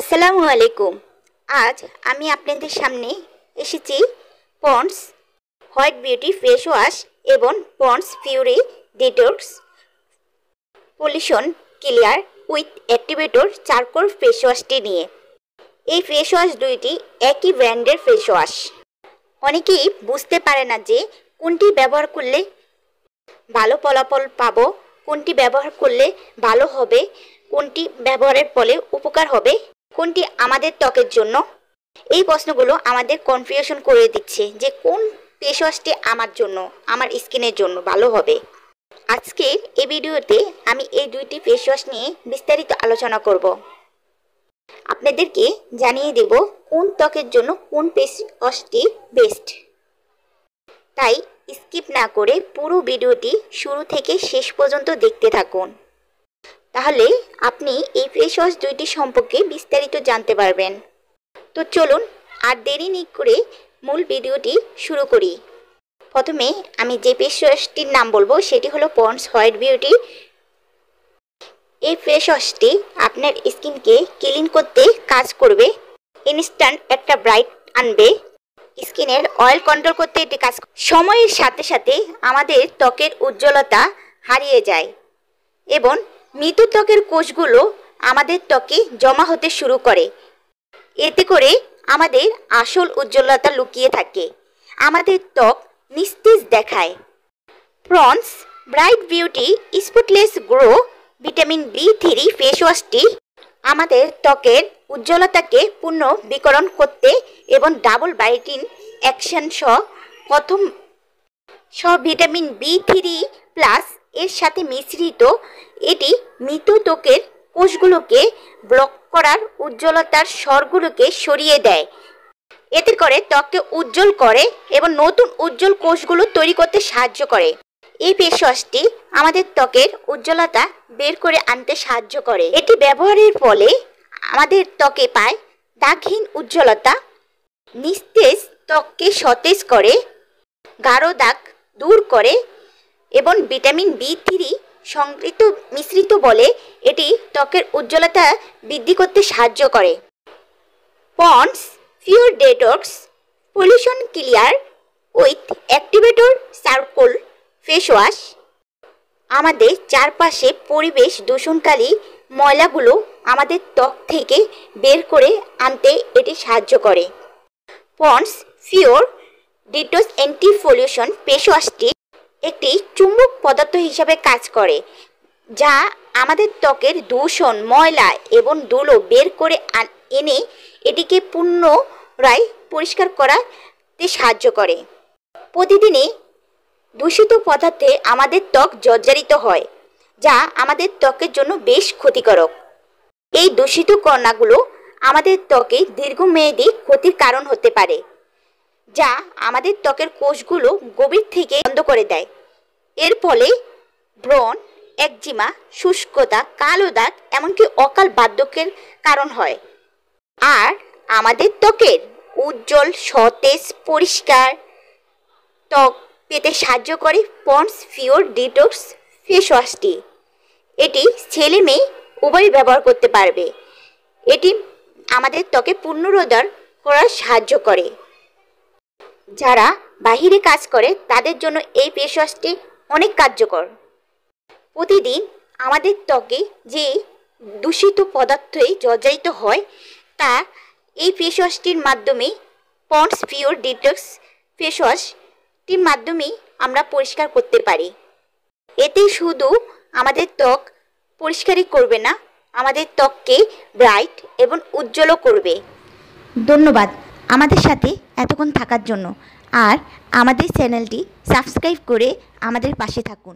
আসসালামু আলাইকুম। আজ আমি আপনাদের সামনে এসেছি Pond's white beauty face wash এবং Pond's pure detox pollution clear with activator charcoal face ওয়াশটি নিয়ে। এই ফেস ওয়াশ দুইটি একই ব্র্যান্ডের ফেস ওয়াশ। অনেকেই বুঝতে পারে না যে কোনটি ব্যবহার করলে ভালো ফলাফল পাবো, কোনটি ব্যবহার করলে ভালো হবে, কোনটি ব্যবহারের ফলে উপকার হবে, কোনটি আমাদের ত্বকের জন্য। এই প্রশ্নগুলো আমাদের কনফিউশন করে দিচ্ছে যে কোন ফেস ওয়াশটি আমার জন্য, আমার স্কিনের জন্য ভালো হবে। আজকের এই ভিডিওতে আমি এই দুইটি ফেস ওয়াশ নিয়ে বিস্তারিত আলোচনা করব। আপনাদেরকে জানিয়ে দেব কোন ত্বকের জন্য কোন ফেস ওয়াশটি বেস্ট। তাই স্কিপ না করে পুরো ভিডিওটি শুরু থেকে শেষ পর্যন্ত দেখতে থাকুন। তাহলে আপনি এই ফেস ওয়াশ দুইটি সম্পর্কে বিস্তারিত জানতে পারবেন। তো চলুন আর দেরি না করে মূল ভিডিওটি শুরু করি। প্রথমে আমি যে ফেস ওয়াশটির নাম বলবো সেটি হলো পন্ডস হোয়াইট বিউটি। এই ফেস ওয়াশটি আপনার স্কিনকে ক্লিন করতে কাজ করবে, ইনস্ট্যান্ট একটা ব্রাইট আনবে, স্কিনের অয়েল কন্ট্রোল করতে এটি কাজ। সময়ের সাথে সাথে আমাদের ত্বকের উজ্জ্বলতা হারিয়ে যায় এবং মৃত ত্বকের কোষগুলো আমাদের ত্বকে জমা হতে শুরু করে। এতে করে আমাদের আসল উজ্জ্বলতা লুকিয়ে থাকে, আমাদের ত্বক নিস্তেজ দেখায়। Pond's bright beauty spotless glow vitamin B3 face ওয়াশটি আমাদের ত্বকের উজ্জ্বলতাকে পুনঃ বিকরণ করতে এবং ডাবল ব্রাইটিং অ্যাকশন সহ ভিটামিন B3 প্লাস এর সাথে মিশ্রিত। এটি মৃত ত্বকের কোষগুলোকে ব্লক করার উজ্জ্বলতার স্তরগুলোকে সরিয়ে দেয়। এতে করে ত্বককে উজ্জ্বল করে এবং নতুন উজ্জ্বল কোষগুলো তৈরি করতে সাহায্য করে। এই ফেস ওয়াশটি আমাদের ত্বকের উজ্জ্বলতা বের করে আনতে সাহায্য করে। এটি ব্যবহারের ফলে আমাদের ত্বকে পায় দাগহীন উজ্জ্বলতা, নিস্তেজ ত্বককে সতেজ করে, গাঢ় দাগ দূর করে এবং ভিটামিন B3 মিশ্রিত বলে এটি ত্বকের উজ্জ্বলতা বৃদ্ধি করতে সাহায্য করে। Pond's pure detox pollution clear with activator charcoal face wash আমাদের চারপাশে পরিবেশ দূষণকারী ময়লাগুলো আমাদের ত্বক থেকে বের করে আনতে এটি সাহায্য করে। Pond's pure detox anti pollution face ওয়াশটি একটি চুম্বক পদার্থ হিসাবে কাজ করে, যা আমাদের ত্বকের দূষণ, ময়লা এবং ধুলো বের করে এনে এটিকে পুনরায় পরিষ্কার করাতে সাহায্য করে। প্রতিদিনই দূষিত পদার্থে আমাদের ত্বক জর্জরিত হয়, যা আমাদের ত্বকের জন্য বেশ ক্ষতিকারক। এই দূষিত কণাগুলো আমাদের ত্বকে দীর্ঘমেয়াদী ক্ষতির কারণ হতে পারে, যা আমাদের ত্বকের কোষগুলো গভীর থেকে বন্ধ করে দেয়। এর ফলে ব্রণ, একজিমা, শুষ্কতা, কালো দাগ এমনকি অকাল বার্ধক্যের কারণ হয়। আর আমাদের ত্বকের উজ্জ্বল, সতেজ, পরিষ্কার ত্বক পেতে সাহায্য করে পন্ডস পিওর ডিটক্স ফেস ওয়াশটি। এটি ছেলে মেয়ে উভয় ব্যবহার করতে পারবে। এটি আমাদের ত্বকে পুনরুদ্ধার করার সাহায্য করে। যারা বাহিরে কাজ করে তাদের জন্য এই ফেস ওয়াশটি অনেক কার্যকর। প্রতিদিন আমাদের ত্বকে যে দূষিত পদার্থে জর্জরিত হয় তা এই ফেস ওয়াশটির মাধ্যমে, পন্ডস পিওর ডিটক্স ফেস ওয়াশটির মাধ্যমেই আমরা পরিষ্কার করতে পারি। এতে শুধু আমাদের ত্বক পরিষ্কারই করবে না, আমাদের ত্বককে ব্রাইট এবং উজ্জ্বলও করবে। ধন্যবাদ আমাদের সাথে এতক্ষণ থাকার জন্য। আর আমাদের চ্যানেলটি সাবস্ক্রাইব করে আমাদের পাশে থাকুন।